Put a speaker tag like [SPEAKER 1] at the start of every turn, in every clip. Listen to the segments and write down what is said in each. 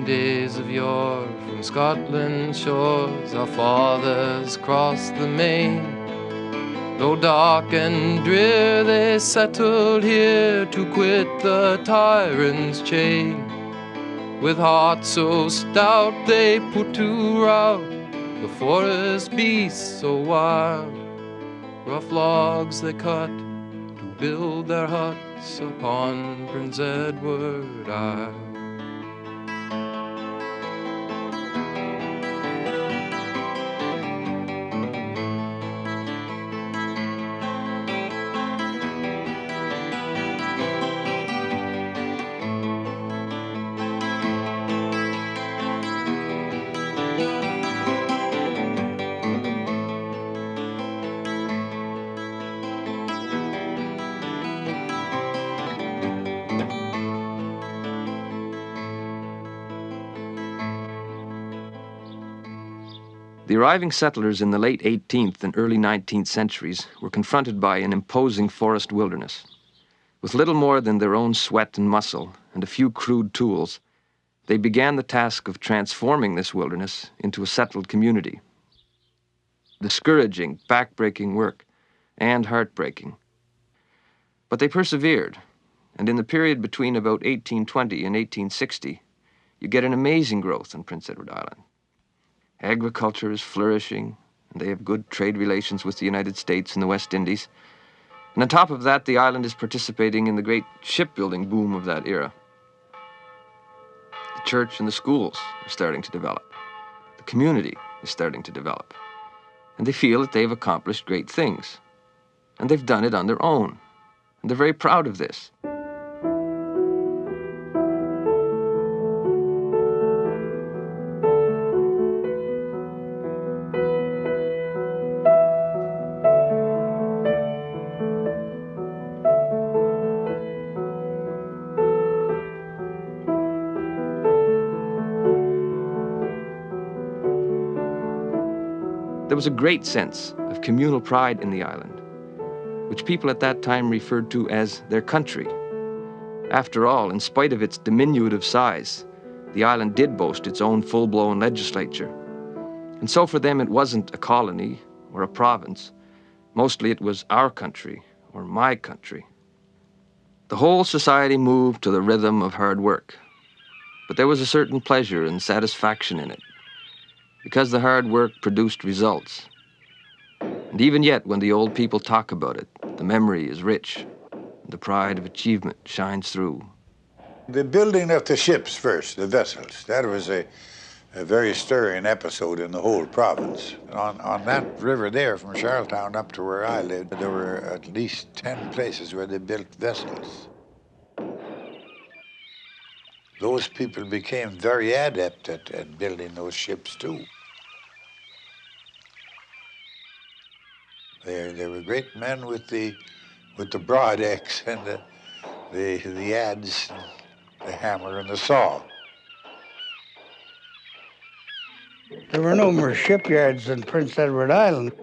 [SPEAKER 1] In days of yore, from Scotland's shores, our fathers crossed the main. Though dark and drear, they settled here to quit the tyrant's chain. With hearts so stout, they put to rout the forest beasts so wild. Rough logs they cut to build their huts upon Prince Edward Isle.
[SPEAKER 2] The arriving settlers in the late 18th and early 19th centuries were confronted by an imposing forest wilderness. With little more than their own sweat and muscle and a few crude tools, they began the task of transforming this wilderness into a settled community. Discouraging, back-breaking work, and heartbreaking. But they persevered, and in the period between about 1820 and 1860, you get an amazing growth in Prince Edward Island. Agriculture is flourishing, and they have good trade relations with the United States and the West Indies. And on top of that, the island is participating in the great shipbuilding boom of that era. The church and the schools are starting to develop. The community is starting to develop. And they feel that they've accomplished great things. And they've done it on their own. And they're very proud of this. There was a great sense of communal pride in the island, which people at that time referred to as their country. After all, in spite of its diminutive size, the island did boast its own full-blown legislature. And so for them it wasn't a colony or a province. Mostly it was our country, or my country. The whole society moved to the rhythm of hard work. But there was a certain pleasure and satisfaction in it, because the hard work produced results. And even yet, when the old people talk about it, the memory is rich, and the pride of achievement shines through.
[SPEAKER 3] The building of the ships first, the vessels, that was a very stirring episode in the whole province. On that river there, from Charlottetown up to where I lived, there were at least 10 places where they built vessels. Those people became very adept at building those ships too. They were great men with the broad axe and the adze, the hammer and the saw.
[SPEAKER 4] There were no more shipyards in Prince Edward Island.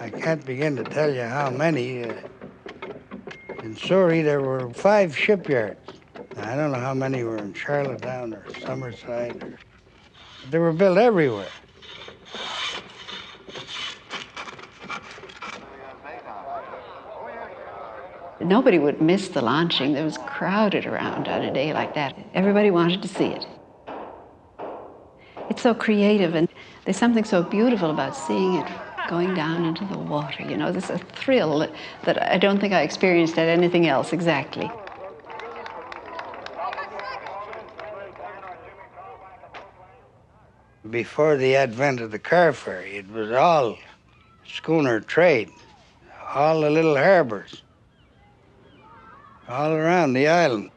[SPEAKER 4] I can't begin to tell you how many. In Surrey, there were 5 shipyards. I don't know how many were in Charlottetown or Summerside. They were built everywhere.
[SPEAKER 5] Nobody would miss the launching. There was crowded around on a day like that. Everybody wanted to see it. It's so creative, and there's something so beautiful about seeing it going down into the water. You know, there's a thrill that I don't think I experienced at anything else exactly.
[SPEAKER 4] Before the advent of the car ferry, it was all schooner trade, all the little harbors, all around the island.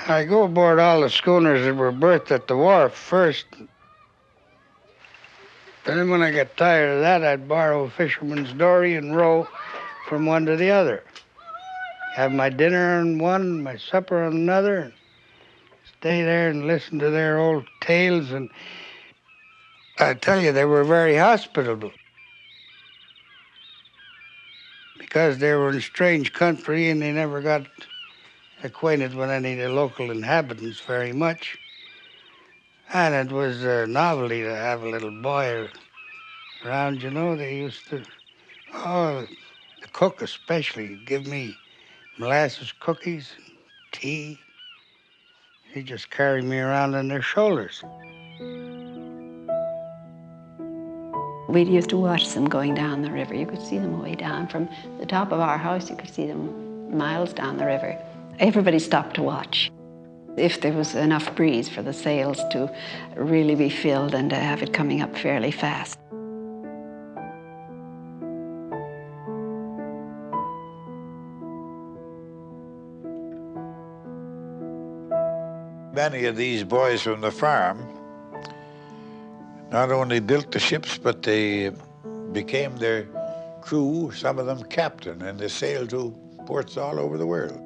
[SPEAKER 4] I go aboard all the schooners that were berthed at the wharf first. Then when I got tired of that, I'd borrow a fisherman's dory and row from one to the other. Have my dinner on one, my supper on another, and stay there and listen to their old tales. And I tell you, they were very hospitable. Because they were in a strange country and they never got acquainted with any of the local inhabitants very much. And it was a novelty to have a little boy around, you know. They used to, oh, the cook especially, give me molasses cookies and tea. They just carry me around on their shoulders.
[SPEAKER 5] We used to watch them going down the river. You could see them way down. From the top of our house, you could see them miles down the river. Everybody stopped to watch. If there was enough breeze for the sails to really be filled and to have it coming up fairly fast.
[SPEAKER 3] Many of these boys from the farm not only built the ships, but they became their crew, some of them captain, and they sailed to ports all over the world.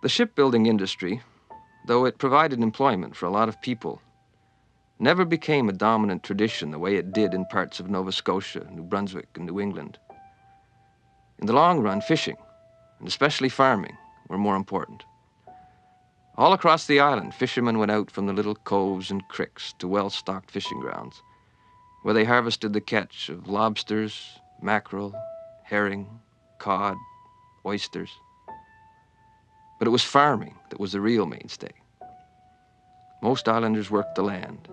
[SPEAKER 2] The shipbuilding industry, though it provided employment for a lot of people, never became a dominant tradition the way it did in parts of Nova Scotia, New Brunswick, and New England. In the long run, fishing, and especially farming, were more important. All across the island, fishermen went out from the little coves and creeks to well-stocked fishing grounds, where they harvested the catch of lobsters, mackerel, herring, cod, oysters. But it was farming that was the real mainstay. Most islanders worked the land,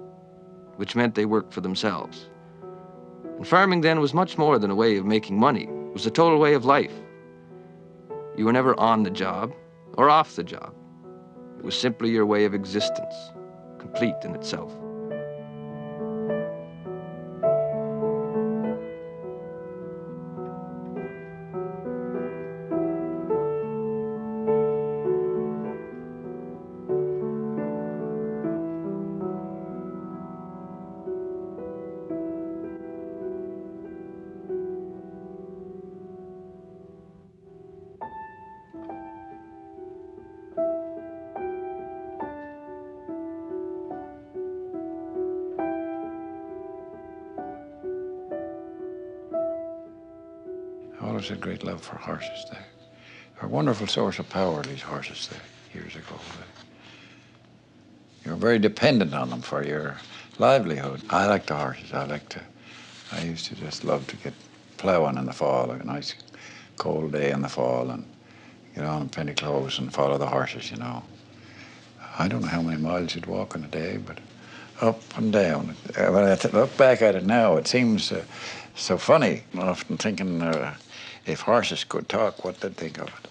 [SPEAKER 2] which meant they worked for themselves. And farming then was much more than a way of making money. It was a total way of life. You were never on the job or off the job. It was simply your way of existence, complete in itself.
[SPEAKER 3] I always had great love for horses. They're a wonderful source of power, these horses, years ago. You're very dependent on them for your livelihood. I like the horses. I used to just love to get plowing in the fall, like a nice cold day in the fall, and get on in plenty clothes and follow the horses, you know. I don't know how many miles you'd walk in a day, but up and down. When I look back at it now, it seems so funny. I'm often thinking, if horses could talk, what they'd think of it.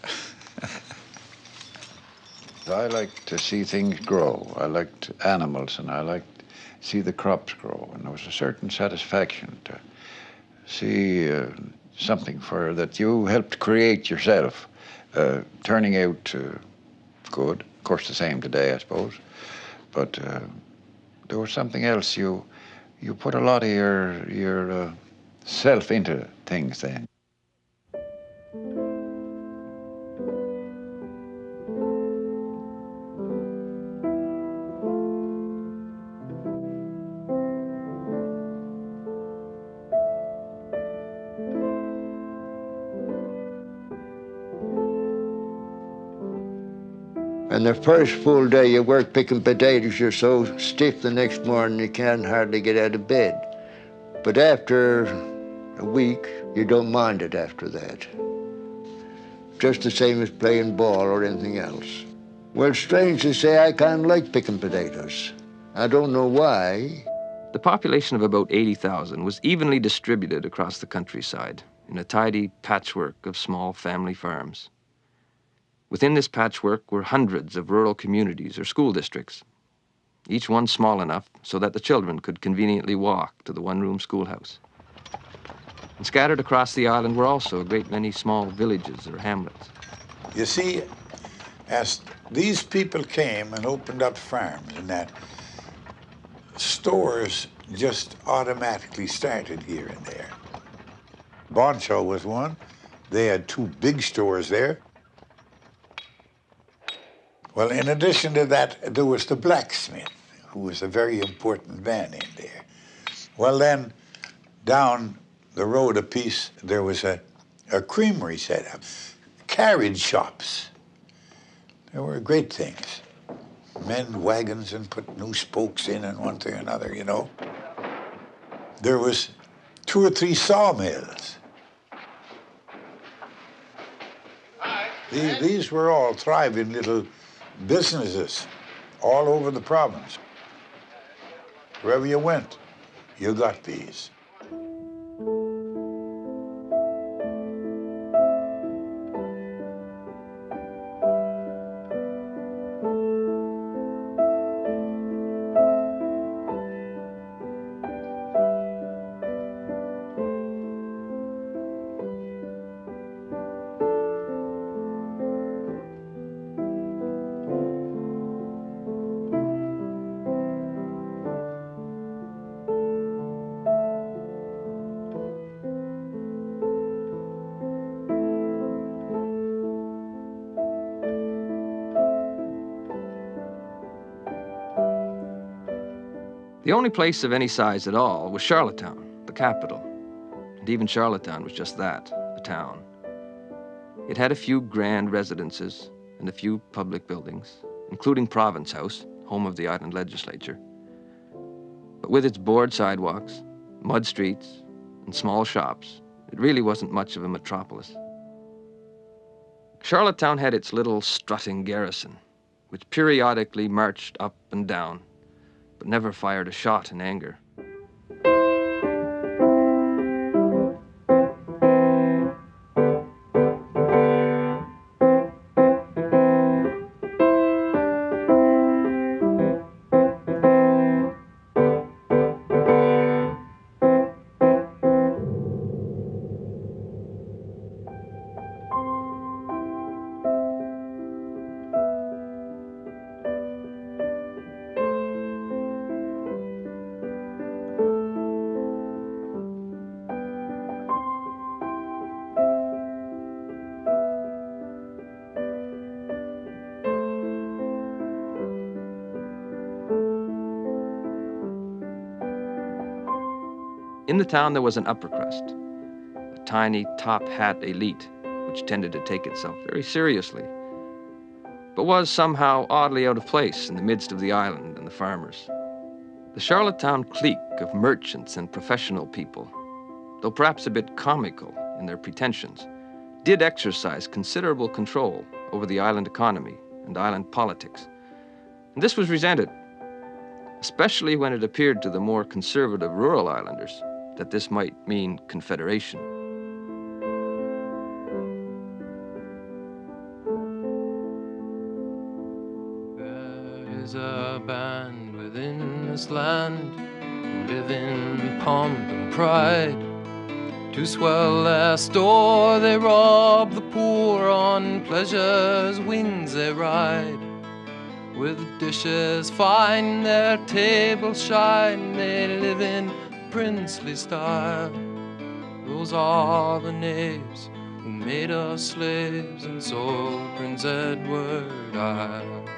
[SPEAKER 3] I like to see things grow. I liked animals, and I liked to see the crops grow. And there was a certain satisfaction to see something that you helped create yourself, turning out good. Of course, the same today, I suppose. But there was something else. You put a lot of your self into things then.
[SPEAKER 6] And the first full day you work picking potatoes, you're so stiff the next morning you can't hardly get out of bed. But after a week, you don't mind it after that. Just the same as playing ball or anything else. Well, strange to say, I kind of like picking potatoes. I don't know why.
[SPEAKER 2] The population of about 80,000 was evenly distributed across the countryside in a tidy patchwork of small family farms. Within this patchwork were hundreds of rural communities or school districts, each one small enough so that the children could conveniently walk to the one-room schoolhouse. And scattered across the island were also a great many small villages or hamlets.
[SPEAKER 3] You see, as these people came and opened up farms and that, stores just automatically started here and there. Bonshaw was one. They had 2 big stores there. Well, in addition to that, there was the blacksmith, who was a very important man in there. Well, then, down the road a piece, there was a creamery set up, carriage shops. They were great things. Men, wagons, and put new spokes in and one thing or another, you know. There was 2 or 3 sawmills. These were all thriving little businesses all over the province. Wherever you went, you got these.
[SPEAKER 2] The only place of any size at all was Charlottetown, the capital. And even Charlottetown was just that, a town. It had a few grand residences and a few public buildings, including Province House, home of the island legislature. But with its board sidewalks, mud streets, and small shops, it really wasn't much of a metropolis. Charlottetown had its little strutting garrison, which periodically marched up and down, but never fired a shot in anger. In the town, there was an upper crust, a tiny top hat elite, which tended to take itself very seriously, but was somehow oddly out of place in the midst of the island and the farmers. The Charlottetown clique of merchants and professional people, though perhaps a bit comical in their pretensions, did exercise considerable control over the island economy and island politics. And this was resented, especially when it appeared to the more conservative rural islanders that this might mean confederation.
[SPEAKER 1] There is a band within this land who live in pomp and pride. To swell their store they rob the poor, on pleasure's wings they ride. With dishes fine their tables shine, they live in princely style. Those are the knaves who made us slaves and sold Prince Edward Isle.